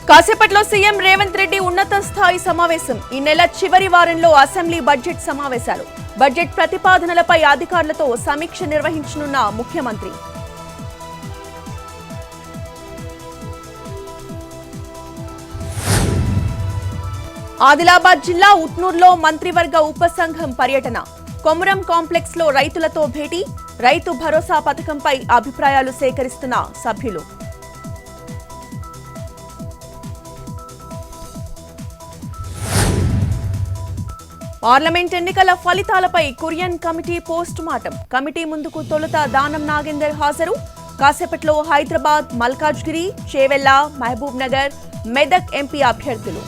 కాసేపట్లో సీఎం రేవంత్ రెడ్డి ఉన్నత స్థాయి సమావేశం. ఈ నెల చివరి వారంలో అసెంబ్లీ బడ్జెట్ సమావేశాలు. బడ్జెట్ ప్రతిపాదనలపై అధికారులతో సమీక్ష నిర్వహించనున్న ముఖ్యమంత్రి. ఆదిలాబాద్ జిల్లా ఉట్నూరులో మంత్రివర్గ ఉపసంఘం పర్యటన. కొమురం కాంప్లెక్స్ లో రైతులతో భేటీ. రైతు భరోసా పథకంపై అభిప్రాయాలు సేకరిస్తున్న సభ్యులు. పార్లమెంట్ ఎన్నికల ఫలితాలపై Kurian committee post mortem. Committee ముందుకు తొలుత దానం నాగేందర్ హాజరు. కాసేపట్లో హైదరాబాద్, మల్కాజ్గిరి, చేవెళ్ల, మహబూబ్ నగర్, మెదక్ ఎంపీ అభ్యర్థులు.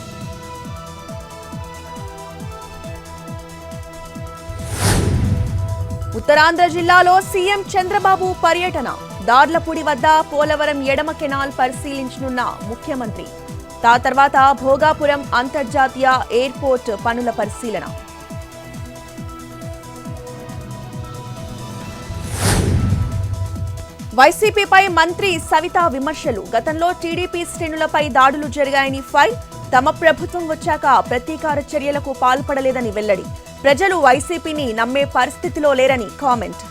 ఉత్తరాంధ్ర జిల్లాలో సీఎం చంద్రబాబు పర్యటన. దార్లపూడి వద్ద పోలవరం ఎడమ కెనాల్ పరిశీలించనున్న ముఖ్యమంత్రి. తర్వాత భోగాపురం అంతర్జాతీయ ఎయిర్పోర్ట్ పనుల పరిశీలన. వైసీపీపై మంత్రి సవిత విమర్శలు. గతంలో టీడీపీ శ్రేణులపై దాడులు జరిగాయని ఫైర్. తమ ప్రభుత్వం వచ్చాక ప్రతీకార చర్యలకు పాల్పడలేదని వెల్లడి. ప్రజలు వైసీపీని నమ్మే పరిస్థితిలో లేరని కామెంట్.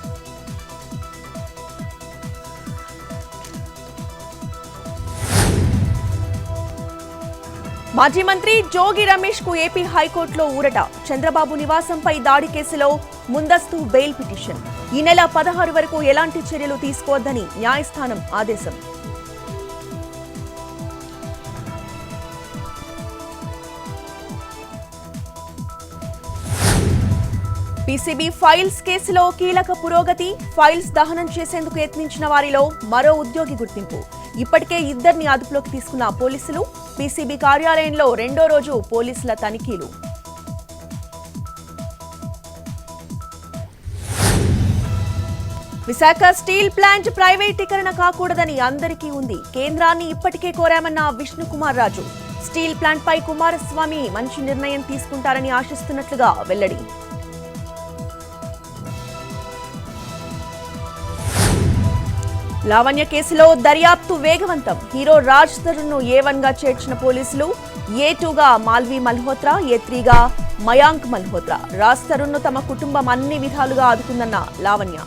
మాజీ మంత్రి జోగి రమేష్ కు ఏపీ హైకోర్టులో ఊరట. చంద్రబాబు నివాసంపై దాడి కేసులో ముందస్తు బెయిల్ పిటిషన్. ఈ నెల 16 వరకు ఎలాంటి చర్యలు తీసుకోవద్దని న్యాయస్థానం ఆదేశం. పీసీబీ ఫైల్స్ కేసులో కీలక పురోగతి. ఫైల్స్ దహనం చేసేందుకు యత్నించిన వారిలో మరో ఉద్యోగి గుర్తింపు. ఇప్పటికే 2 అదుపులోకి తీసుకున్న పోలీసులు. పీసీబీ కార్యాలయంలో 2వ రోజు పోలీసుల తనిఖీలు. విశాఖ స్టీల్ ప్లాంట్ ప్రైవేటీకరణ కాకూడదని అందరికీ ఉంది. కేంద్రాన్ని ఇప్పటికే కోరామన్న విష్ణుకుమార్ రాజు. స్టీల్ ప్లాంట్ పై కుమారస్వామి మంచి నిర్ణయం తీసుకుంటారని ఆశిస్తున్నట్లుగా వెల్లడి. లావణ్య కేసులో దర్యాప్తు వేగవంతం. హీరో రాజ్ తరుణ్ ను A1 గా చేర్చిన పోలీసులు. A2 Malvi Malhotra, A3 Mayank Malhotra. రాజ్ తరుణ్ ను తమ కుటుంబం అన్ని విధాలుగా ఆదుకుందన్న లావణ్య.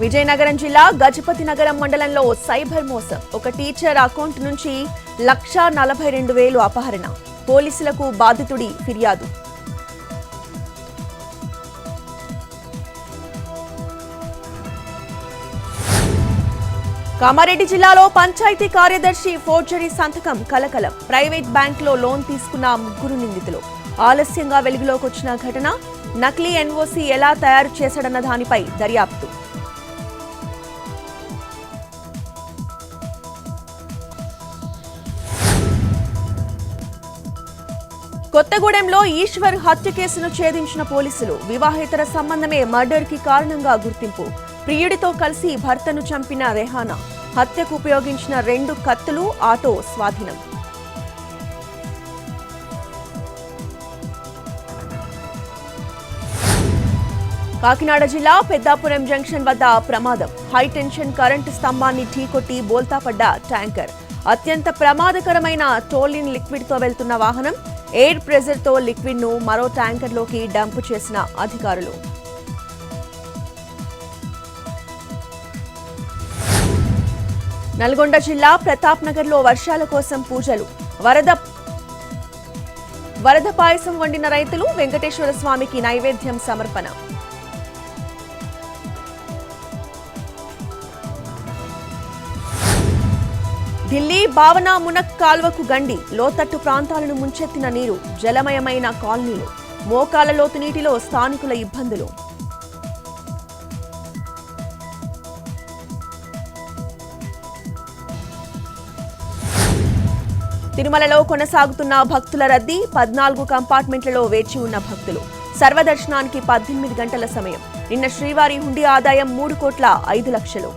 విజయనగరం జిల్లా గజపతి నగరం మండలంలో సైబర్ మోసం. ఒక టీచర్ అకౌంట్ నుంచి 1,42,000 అపహరణ. పోలీసులకు బాధితుడి ఫిర్యాదు. కామారెడ్డి జిల్లాలో పంచాయతీ కార్యదర్శి ఫోర్జరీ సంతకం కలకలం. ప్రైవేట్ బ్యాంకులో లోన్ తీసుకున్న 3 నిందితులు. ఆలస్యంగా వెలుగులోకి వచ్చిన ఘటన. నకిలీ ఎన్ఓసీ ఎలా తయారు చేశాడన్న దానిపై దర్యాప్తు. కొత్తగూడెంలో ఈశ్వర్ హత్య కేసును ఛేదించిన పోలీసులు. వివాహేతర సంబంధమే మర్డర్ కి కారణంగా గుర్తింపు. ప్రియుడితో కలిసి భర్తను చంపిన రెహానా. హత్యకు ఉపయోగించిన 2 కత్తులు, ఆటో స్వాధీనం. కాకినాడ జిల్లా పెద్దాపురం జంక్షన్ వద్ద ప్రమాదం. హైటెన్షన్ కరెంటు స్తంభాన్ని ఢీకొట్టి బోల్తాపడ్డ ట్యాంకర్. అత్యంత ప్రమాదకరమైన టోలిన్ లిక్విడ్ తో వెళ్తున్న వాహనం. ఎయిర్ ప్రెజర్ తో లిక్విడ్ ను మరో ట్యాంకర్లోకి డంప్ చేసిన అధికారులు. నల్గొండ జిల్లా ప్రతాప్ నగర్ లో వర్షాల కోసం పూజలు. వరద పాయసం వండిన రైతులు. వెంకటేశ్వర స్వామికి నైవేద్యం సమర్పణ. ఢిల్లీ భావనా మునక్ కాల్వకు గండి. లోతట్టు ప్రాంతాలను ముంచెత్తిన నీరు. జలమయమైన కాలనీలు. మోకాల లోతు నీటిలో స్థానికుల ఇబ్బందులు. తిరుమలలో కొనసాగుతున్న భక్తుల రద్దీ. 14 కంపార్ట్మెంట్లలో వేచి ఉన్న భక్తులు. సర్వదర్శనానికి 18 గంటల సమయం. నిన్న శ్రీవారి హుండీ ఆదాయం 3,05,00,000.